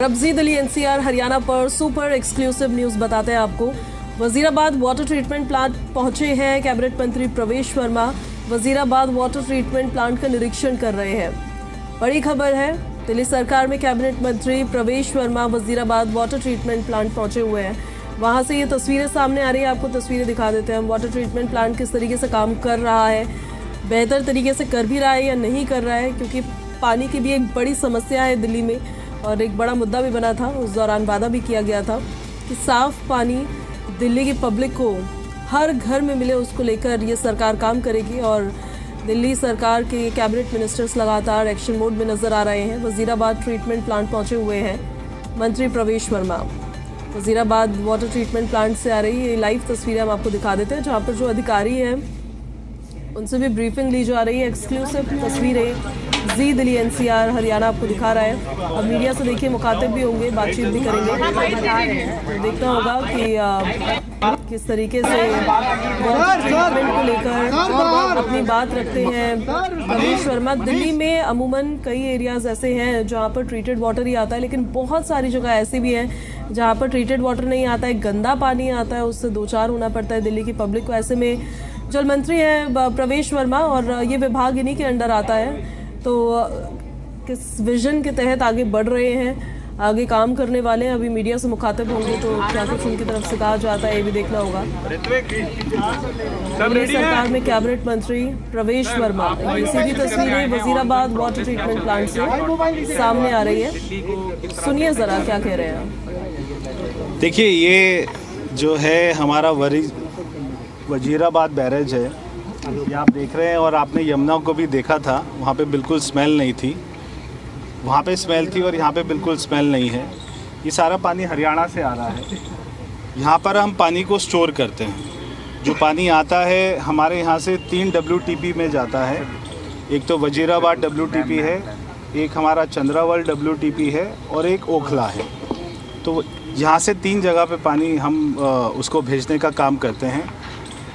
रब्जी Delhi NCR Haryana पर super exclusive news बताते हैं आपको। वजीराबाद वाटर ट्रीटमेंट प्लांट पहुंचे हैं कैबिनेट मंत्री प्रवेश Verma. Wazirabad water treatment plant का निरीक्षण कर रहे हैं। बड़ी खबर है, दिल्ली सरकार में कैबिनेट मंत्री प्रवेश Verma Wazirabad water treatment plant पहुंचे हुए हैं। वहां से ये तस्वीरें सामने आ रही है, आपको तस्वीरें दिखा देते हैं हम। वाटर ट्रीटमेंट प्लांट किस तरीके से काम कर रहा है, बेहतर तरीके से कर भी रहा है या नहीं कर रहा है, क्योंकि पानी की भी एक बड़ी समस्या है दिल्ली में और एक बड़ा मुद्दा भी बना था। उस दौरान वादा भी किया गया था कि साफ पानी दिल्ली की पब्लिक को हर घर में मिले, उसको लेकर ये सरकार काम करेगी। और दिल्ली सरकार के कैबिनेट मिनिस्टर्स लगातार एक्शन मोड में नजर आ रहे हैं। वजीराबाद ट्रीटमेंट प्लांट पहुंचे हुए हैं मंत्री प्रवेश Verma. Wazirabad water treatment plant से आ रही ये लाइव तस्वीरें हम आपको दिखा देते हैं, जहाँ पर जो अधिकारी हैं उनसे भी ब्रीफिंग ली जा रही है। एक्सक्लूसिव तस्वीरें जी दिल्ली एनसीआर हरियाणा आपको दिखा रहा है। अब मीडिया से देखिए मुखातिब भी होंगे, बातचीत भी करेंगे, तो देखना होगा कि किस तरीके से वाटर ट्रीटमेंट को लेकर अपनी बात रखते हैं प्रवेश वर्मा। दिल्ली में अमूमन कई एरियाज ऐसे हैं जहां पर ट्रीटेड वाटर ही आता है, लेकिन बहुत सारी जगह ऐसी भी हैं जहां पर ट्रीटेड वाटर नहीं आता है, गंदा पानी आता है, उससे दो चार होना पड़ता है दिल्ली की पब्लिक को। ऐसे में जल मंत्री हैं प्रवेश वर्मा और ये विभाग इन्हीं के अंडर आता है, तो किस विजन के तहत आगे बढ़ रहे हैं, आगे काम करने वाले हैं। अभी मीडिया से मुखातिब होंगे तो क्या कुछ उनकी तरफ से कहा जाता है ये भी देखना होगा। सरकार में कैबिनेट मंत्री प्रवेश वर्मा, ये सीधी तस्वीरें वजीराबाद वाटर ट्रीटमेंट प्लांट से सामने आ रही है। सुनिए जरा क्या कह रहे हैं। देखिए, ये जो है हमारा वजीराबाद बैरेज है, ये आप देख रहे हैं। और आपने यमुना को भी देखा था, वहाँ पे बिल्कुल स्मेल नहीं थी, वहाँ पे स्मेल थी और यहाँ पे बिल्कुल स्मेल नहीं है। ये सारा पानी हरियाणा से आ रहा है। यहाँ पर हम पानी को स्टोर करते हैं। जो पानी आता है हमारे यहाँ से 3 WTP में जाता है। एक तो वजीराबाद WTP है, एक हमारा चंद्रावल WTP है और एक ओखला है। तो यहाँ से 3 जगह पे पानी हम उसको भेजने का काम करते हैं।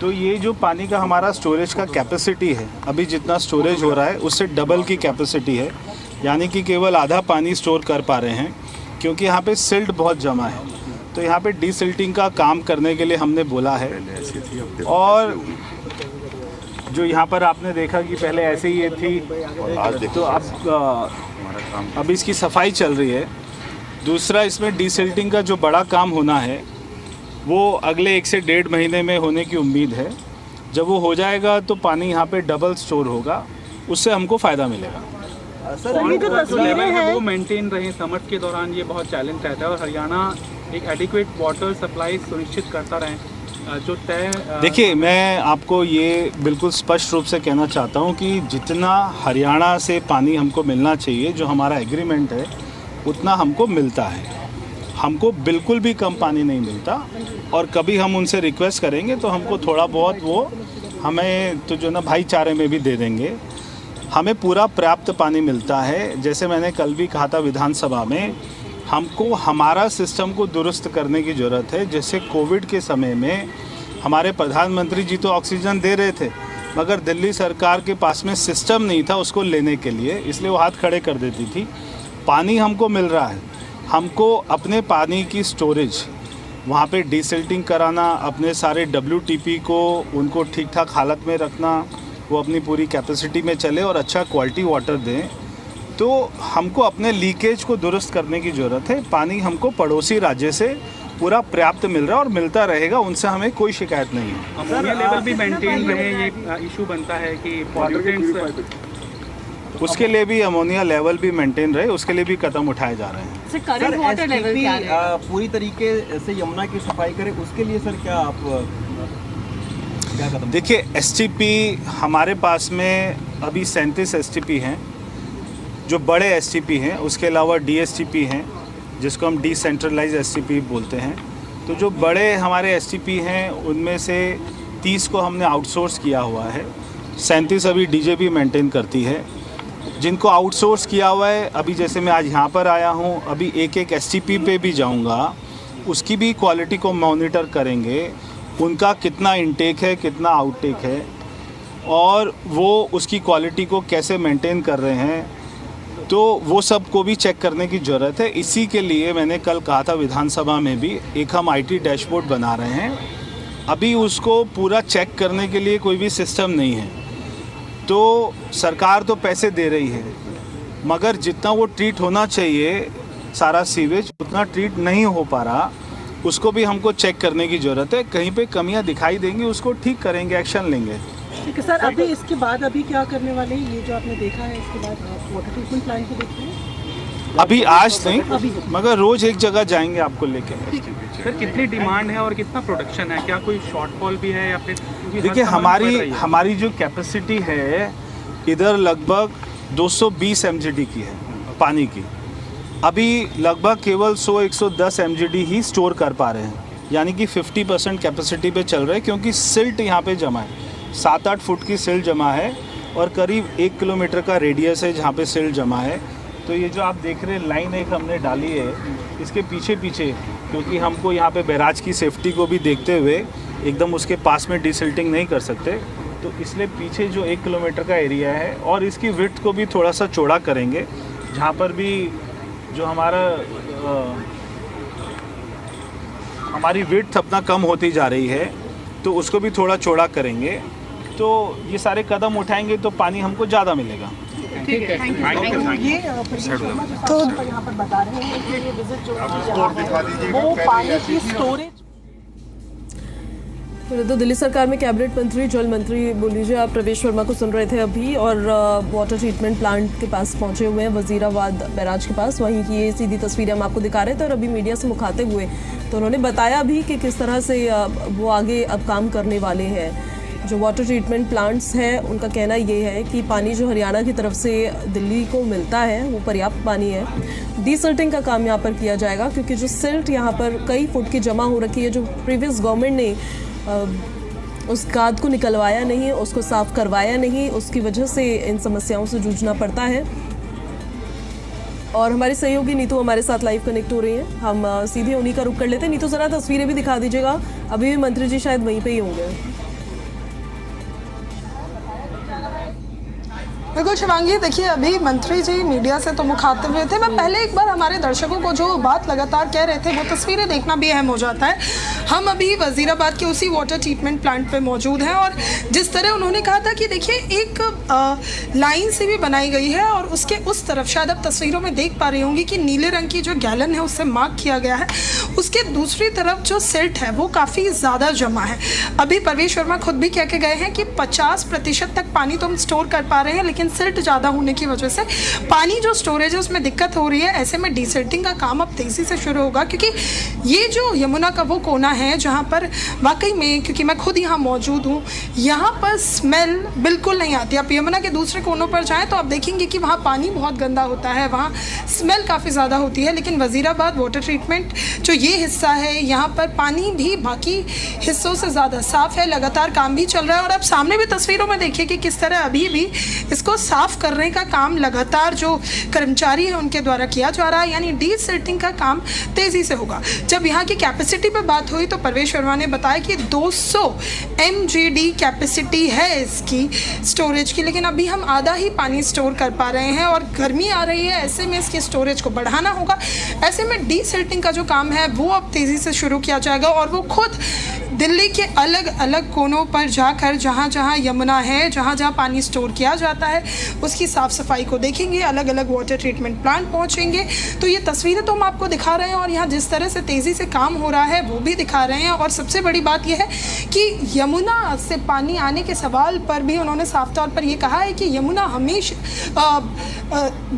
तो ये जो पानी का हमारा स्टोरेज का कैपेसिटी है, अभी जितना स्टोरेज हो रहा है उससे डबल की कैपेसिटी है, यानी कि केवल आधा पानी स्टोर कर पा रहे हैं, क्योंकि यहाँ पे सिल्ट बहुत जमा है। तो यहाँ पे डीसिल्टिंग का काम करने के लिए हमने बोला है। और जो यहाँ पर आपने देखा कि पहले ऐसे ही ये थी, तो अब इसकी सफाई चल रही है। दूसरा, इसमें डीसिल्टिंग का जो बड़ा काम होना है वो अगले 1 से 1.5 महीने में होने की उम्मीद है। जब वो हो जाएगा तो पानी यहाँ पे डबल स्टोर होगा, उससे हमको फ़ायदा मिलेगा। सर, ये जो तस्वीरें हैं वो मेंटेन रहे समर के दौरान, ये बहुत चैलेंज रहता है और हरियाणा एक एडिक्वेट वाटर सप्लाई सुनिश्चित करता रहे जो तय। देखिए, मैं आपको ये बिल्कुल स्पष्ट रूप से कहना चाहता हूँ कि जितना हरियाणा से पानी हमको मिलना चाहिए, जो हमारा एग्रीमेंट है, उतना हमको मिलता है। हमको बिल्कुल भी कम पानी नहीं मिलता। और कभी हम उनसे रिक्वेस्ट करेंगे तो हमको थोड़ा बहुत वो हमें तो जो ना भाईचारे में भी दे देंगे। हमें पूरा पर्याप्त पानी मिलता है। जैसे मैंने कल भी कहा था विधानसभा में, हमको हमारा सिस्टम को दुरुस्त करने की ज़रूरत है। जैसे कोविड के समय में हमारे प्रधानमंत्री जी तो ऑक्सीजन दे रहे थे, मगर दिल्ली सरकार के पास में सिस्टम नहीं था उसको लेने के लिए, इसलिए वो हाथ खड़े कर देती थी। पानी हमको मिल रहा है, हमको अपने पानी की स्टोरेज वहाँ पे डीसिल्टिंग कराना, अपने सारे WTP को उनको ठीक ठाक हालत में रखना, वो अपनी पूरी कैपेसिटी में चले और अच्छा क्वालिटी वाटर दें। तो हमको अपने लीकेज को दुरुस्त करने की ज़रूरत है। पानी हमको पड़ोसी राज्य से पूरा पर्याप्त मिल रहा है और मिलता रहेगा, उनसे हमें कोई शिकायत नहीं है। अमोनिया लेवल भी मेंटेन रहे, ये इशू बनता है कि पॉल्यूटेंट्स, उसके लिए भी अमोनिया लेवल भी मेंटेन रहे, उसके लिए भी कदम उठाए जा रहे हैं। सर, वाटर लेवल क्या है? पूरी तरीके से यमुना की सफाई करें, उसके लिए सर क्या आप क्या कदम? देखिए, STP हमारे पास में अभी 37 STP हैं, जो बड़े STP हैं। उसके अलावा DSTP हैं, जिसको हम डिसेंट्रलाइज STP बोलते हैं। तो जो बड़े हमारे STP हैं उनमें से 30 को हमने आउटसोर्स किया हुआ है। 37 अभी DJP मेंटेन करती है। जिनको आउटसोर्स किया हुआ है, अभी जैसे मैं आज यहाँ पर आया हूँ, अभी एक STP पे भी जाऊँगा, उसकी भी क्वालिटी को मॉनिटर करेंगे, उनका कितना इनटेक है, कितना आउटटेक है और वो उसकी क्वालिटी को कैसे मेंटेन कर रहे हैं। तो वो सब को भी चेक करने की ज़रूरत है। इसी के लिए मैंने कल कहा था विधानसभा में भी, एक हम IT डैशबोर्ड बना रहे हैं। अभी उसको पूरा चेक करने के लिए कोई भी सिस्टम नहीं है। तो सरकार तो पैसे दे रही है, मगर जितना वो ट्रीट होना चाहिए सारा सीवेज उतना ट्रीट नहीं हो पा रहा। उसको भी हमको चेक करने की ज़रूरत है। कहीं पे कमियां दिखाई देंगी उसको ठीक करेंगे, एक्शन लेंगे। ठीक है सर, अभी इसके बाद अभी क्या करने वाले हैं? ये जो आपने देखा है इसके बाद वाटर ट्रीटमेंट प्लांट को देखते हैं? अभी आज नहीं, मगर रोज़ एक जगह जाएंगे आपको लेके। सर कितनी डिमांड है और कितना प्रोडक्शन है? क्या कोई शॉर्टफॉल भी है या फिर? देखिए हमारी जो कैपेसिटी है इधर लगभग 220 MGD की है पानी की। अभी लगभग केवल 100-110 MGD ही स्टोर कर पा रहे हैं, यानी कि 50% कैपेसिटी पे चल रहे हैं, क्योंकि सिल्ट यहाँ पे जमा है। 7-8 फुट की सिल्ट जमा है और करीब 1 किलोमीटर का रेडियस है जहाँ पे सिल्ट जमा है। तो ये जो आप देख रहे हैं लाइन एक हमने डाली है, इसके पीछे पीछे, क्योंकि हमको यहाँ पे बैराज की सेफ्टी को भी देखते हुए एकदम उसके पास में डिसिल्टिंग नहीं कर सकते, तो इसलिए पीछे जो 1 किलोमीटर का एरिया है और इसकी विड्थ को भी थोड़ा सा चौड़ा करेंगे, जहाँ पर भी जो हमारी विड्थ अपना कम होती जा रही है तो उसको भी थोड़ा चौड़ा करेंगे। तो ये सारे कदम उठाएंगे तो पानी हमको ज़्यादा मिलेगा। ठीक है, ये तो यहाँ पर बता रहे हैं कि ये विजिट जो वो पानी की स्टोरेज। तो दिल्ली सरकार में कैबिनेट मंत्री, जल मंत्री, बोल लीजिए आप, प्रवेश वर्मा को सुन रहे थे अभी, और वाटर ट्रीटमेंट प्लांट के पास पहुंचे हुए हैं, वजीराबाद बैराज के पास। वहीं की ये सीधी तस्वीरें हम आपको दिखा रहे थे और अभी मीडिया से मुखातिब हुए तो उन्होंने बताया भी कि किस तरह से वो आगे अब काम करने वाले हैं। जो वाटर ट्रीटमेंट प्लांट्स हैं उनका कहना ये है कि पानी जो हरियाणा की तरफ से दिल्ली को मिलता है वो पर्याप्त पानी है। डीसिल्टिंग का काम यहाँ पर किया जाएगा, क्योंकि जो सिल्ट यहाँ पर कई फुट की जमा हो रखी है, जो प्रीवियस गवर्नमेंट ने उस गाद को निकलवाया नहीं, उसको साफ करवाया नहीं, उसकी वजह से इन समस्याओं से जूझना पड़ता है। और हमारी सहयोगी नीतू हमारे साथ लाइव कनेक्ट हो रही हैं, हम सीधे उन्हीं का रुख कर लेते हैं। नीतू ज़रा तस्वीरें भी दिखा दीजिएगा, अभी भी मंत्री जी शायद वहीं पे ही होंगे। बिल्कुल शिवांगी, देखिए अभी मंत्री जी मीडिया से तो मुखातिब हुए थे। मैं पहले एक बार हमारे दर्शकों को जो बात लगातार कह रहे थे वो तस्वीरें देखना भी अहम हो जाता है। हम अभी वजीराबाद के उसी वाटर ट्रीटमेंट प्लांट पे मौजूद हैं और जिस तरह उन्होंने कहा था कि देखिए एक लाइन से भी बनाई गई है और उसके उस तरफ शायद आप तस्वीरों में देख पा रही होंगी कि नीले रंग की जो गैलन है उससे मार्क किया गया है, उसके दूसरी तरफ जो सिल्ट है वो काफ़ी ज़्यादा जमा है। अभी प्रवेश वर्मा खुद भी कह के गए हैं कि 50% तक पानी तो हम स्टोर कर पा रहे हैं, लेकिन सिल्ट ज़्यादा होने की वजह से पानी जो स्टोरेज है उसमें दिक्कत हो रही है। ऐसे में डीसिल्टिंग का काम अब तेज़ी से शुरू होगा, क्योंकि ये जो यमुना का वो कोना है जहाँ पर वाकई में, क्योंकि मैं खुद यहाँ मौजूद हूँ, यहाँ पर स्मेल बिल्कुल नहीं आती। आप यमुना के दूसरे कोनों पर जाएँ तो आप देखेंगे कि वहाँ पानी बहुत गंदा होता है, वहाँ स्मेल काफ़ी ज़्यादा होती है। लेकिन वजीराबाद वाटर ट्रीटमेंट जो ये हिस्सा है, यहाँ पर पानी भी बाकी हिस्सों से ज़्यादा साफ़ है, लगातार काम भी चल रहा है। और आप सामने भी तस्वीरों में देखिए कि किस तरह अभी भी इसको साफ़ करने का काम लगातार जो कर्मचारी है उनके द्वारा किया जा रहा है, यानी डीसिल्टिंग का काम तेज़ी से होगा। जब यहाँ की कैपेसिटी पर बात हुई तो प्रवेश वर्मा ने बताया कि 200 MGD कैपेसिटी है इसकी स्टोरेज की, लेकिन अभी हम आधा ही पानी स्टोर कर पा रहे हैं और गर्मी आ रही है, ऐसे में इसकी स्टोरेज को बढ़ाना होगा। ऐसे में डीसिल्टिंग का जो काम है वो अब तेज़ी से शुरू किया जाएगा और वो खुद दिल्ली के अलग अलग कोनों पर जाकर जहाँ जहाँ यमुना है, जहाँ जहाँ पानी स्टोर किया जाता है, उसकी साफ़ सफाई को देखेंगे, अलग अलग वाटर ट्रीटमेंट प्लांट पहुँचेंगे। तो ये तस्वीरें तो हम आपको दिखा रहे हैं और यहाँ जिस तरह से तेज़ी से काम हो रहा है वो भी दिखा रहे हैं। और सबसे बड़ी बात यह है कि यमुना से पानी आने के सवाल पर भी उन्होंने साफ तौर पर ये कहा है कि यमुना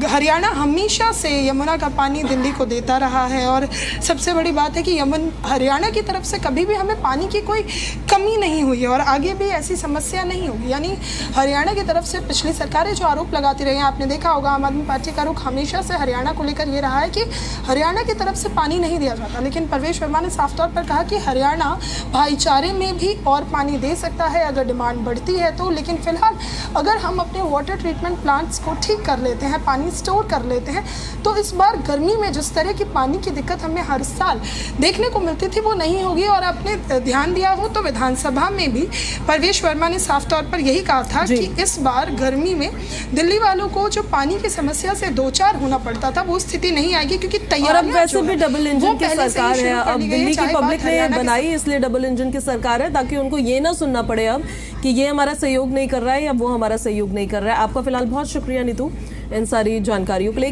हरियाणा हमेशा से यमुना का पानी दिल्ली को देता रहा है। और सबसे बड़ी बात है कि हरियाणा की तरफ से कभी भी हमें पानी की कोई कमी नहीं हुई है और आगे भी ऐसी समस्या नहीं होगी। यानी हरियाणा की तरफ से पिछली सरकारें जो आरोप लगाती रही हैं, आपने देखा होगा आम आदमी पार्टी का रुख हमेशा से हरियाणा को लेकर ये रहा है कि हरियाणा की तरफ से पानी नहीं दिया जाता। लेकिन प्रवेश वर्मा ने साफ तौर पर कहा कि हरियाणा भाईचारे में भी और पानी दे सकता है अगर डिमांड बढ़ती है तो। लेकिन फिलहाल अगर हम अपने वाटर ट्रीटमेंट प्लांट्स को ठीक कर लेते हैं, पानी स्टोर कर लेते हैं, तो इस बार गर्मी में जिस तरह की पानी की दिक्कत हमें हर साल देखने को मिलती थी वो नहीं होगी। और आपने ध्यान दिया हो तो विधानसभा में भी प्रवेश वर्मा ने साफ तौर पर यही कहा था जी। कि इस बार गर्मी में दिल्ली वालों को जो पानी की समस्या से दो चार होना पड़ता था वो स्थिति नहीं आएगी, क्योंकि और अब तैयारियां वैसे जो भी है, डबल इंजन वो की पहले से ही सरकार है। शुरू कर अब ली गई दिल्ली की चाहे बात पब्लिक ने हरियाणा की बनाई इसलिए डबल इंजन की सरकार है, ताकि उनको ये ना सुनना पड़े अब कि ये हमारा सहयोग नहीं कर रहा है या वो हमारा सहयोग नहीं कर रहा है। आपका फिलहाल बहुत शुक्रिया नीतू इन सारी जानकारियों के लिए।